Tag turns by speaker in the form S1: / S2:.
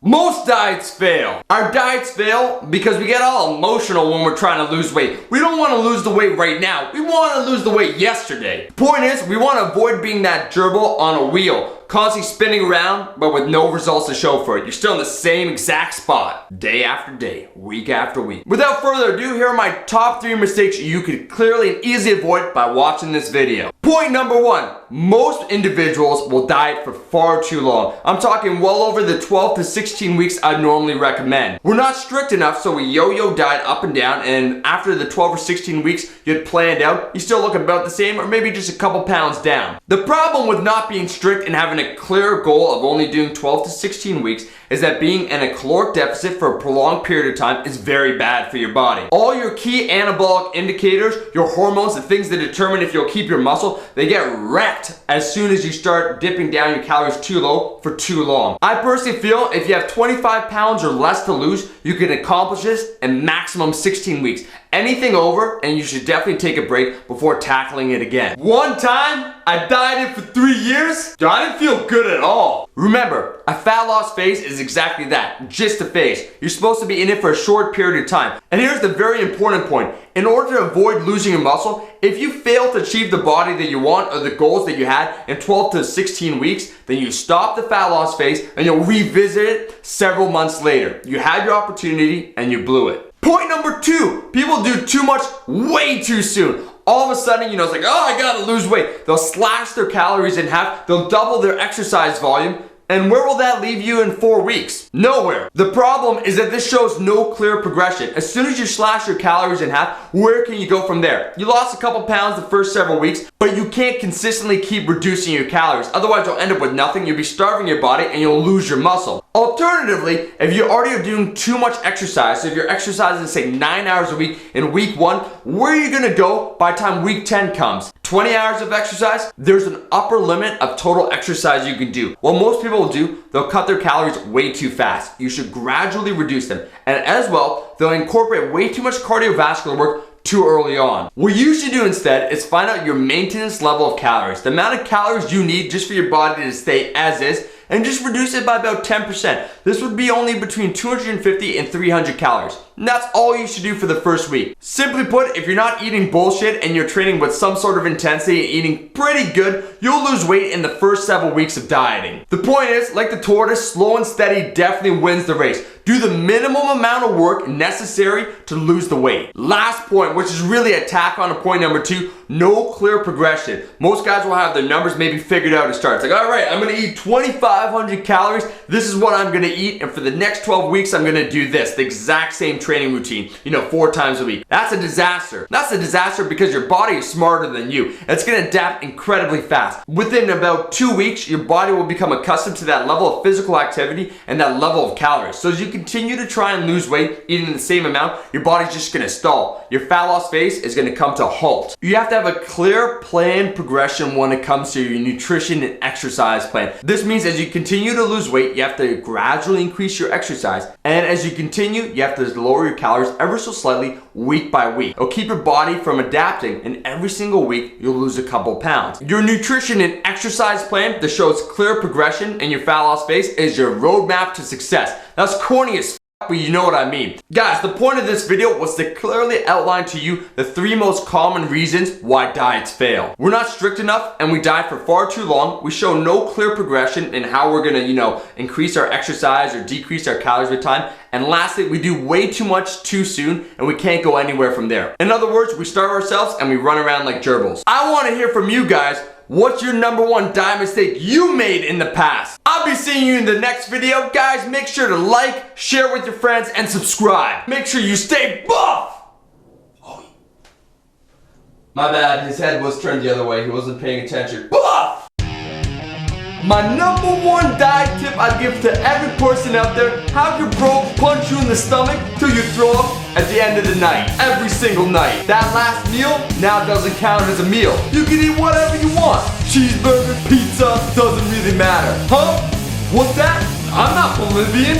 S1: Most diets fail. Our diets fail because we get all emotional when we're trying to lose weight. We don't want to lose the weight right now. We want to lose the weight yesterday. Point is, we want to avoid being that gerbil on a wheel, constantly spinning around, but with no results to show for it. You're still in the same exact spot, day after day, week after week. Without further ado, here are my top 3 mistakes you could clearly and easily avoid by watching this video. Point number 1, most individuals will diet for far too long. I'm talking well over the 12 to 16 weeks I'd normally recommend. We're not strict enough, so we yo-yo diet up and down, and after the 12 or 16 weeks you had planned out, you still look about the same or maybe just a couple pounds down. The problem with not being strict and having a clear goal of only doing 12 to 16 weeks is that being in a caloric deficit for a prolonged period of time is very bad for your body. All your key anabolic indicators, your hormones, the things that determine if you'll keep your muscle, they get wrecked as soon as you start dipping down your calories too low for too long. I personally feel if you have 25 pounds or less to lose, you can accomplish this in maximum 16 weeks. Anything over, and you should definitely take a break before tackling it again. One time, I dieted for 3 years. I didn't feel good at all. Remember, a fat loss phase is exactly that, just a phase. You're supposed to be in it for a short period of time. And here's the very important point. In order to avoid losing your muscle, if you fail to achieve the body that you want or the goals that you had in 12 to 16 weeks, then you stop the fat loss phase and you'll revisit it several months later. You had your opportunity and you blew it. Point number 2, people do too much way too soon. All of a sudden, it's like, oh, I gotta lose weight. They'll slash their calories in half, they'll double their exercise volume, and where will that leave you in 4 weeks? Nowhere. The problem is that this shows no clear progression. As soon as you slash your calories in half, where can you go from there? You lost a couple pounds the first several weeks, but you can't consistently keep reducing your calories. Otherwise, you'll end up with nothing. You'll be starving your body and you'll lose your muscle. Alternatively, if you already are doing too much exercise, so if you're exercising, say, 9 hours a week in week 1, where are you gonna go by the time week 10 comes? 20 hours of exercise? There's an upper limit of total exercise you can do. What most people will do, they'll cut their calories way too fast. You should gradually reduce them. And as well, they'll incorporate way too much cardiovascular work too early on. What you should do instead is find out your maintenance level of calories, the amount of calories you need just for your body to stay as is, and just reduce it by about 10%. This would be only between 250 and 300 calories. And that's all you should do for the first week. Simply put, if you're not eating bullshit and you're training with some sort of intensity and eating pretty good, you'll lose weight in the first several weeks of dieting. The point is, like the tortoise, slow and steady definitely wins the race. Do the minimum amount of work necessary to lose the weight. Last point, which is really a tack on to point number 2, no clear progression. Most guys will have their numbers maybe figured out to start. It's like, all right, I'm gonna eat 2,500 calories. This is what I'm gonna eat, and for the next 12 weeks, I'm gonna do this, the exact same training routine, 4 times a week. That's a disaster. That's a disaster because your body is smarter than you. It's gonna adapt incredibly fast. Within about 2 weeks, your body will become accustomed to that level of physical activity and that level of calories. So as you continue to try and lose weight, eating the same amount, your body's just gonna stall. Your fat loss phase is gonna come to a halt. You have to have a clear planned progression when it comes to your nutrition and exercise plan. This means as you continue to lose weight, you have to gradually increase your exercise. And as you continue, you have to lower your calories ever so slightly week by week. It'll keep your body from adapting, and every single week, you'll lose a couple pounds. Your nutrition and exercise plan that shows clear progression in your fat loss phase is your roadmap to success. That's corny as but you know what I mean. Guys, the point of this video was to clearly outline to you the 3 most common reasons why diets fail. We're not strict enough and we diet for far too long. We show no clear progression in how we're gonna, increase our exercise or decrease our calories with time. And lastly, we do way too much too soon and we can't go anywhere from there. In other words, we starve ourselves and we run around like gerbils. I wanna hear from you guys. What's your number 1 diet mistake you made in the past? I'll be seeing you in the next video. Guys, make sure to like, share with your friends, and subscribe. Make sure you stay buff! Oh. My bad, his head was turned the other way. He wasn't paying attention. Buff! My number 1 diet tip I'd give to every person out there: have your bro punch you in the stomach till you throw up at the end of the night. Every single night. That last meal now doesn't count as a meal. You can eat whatever you want. Cheeseburger, pizza, doesn't really matter. Huh? What's that? I'm not Bolivian.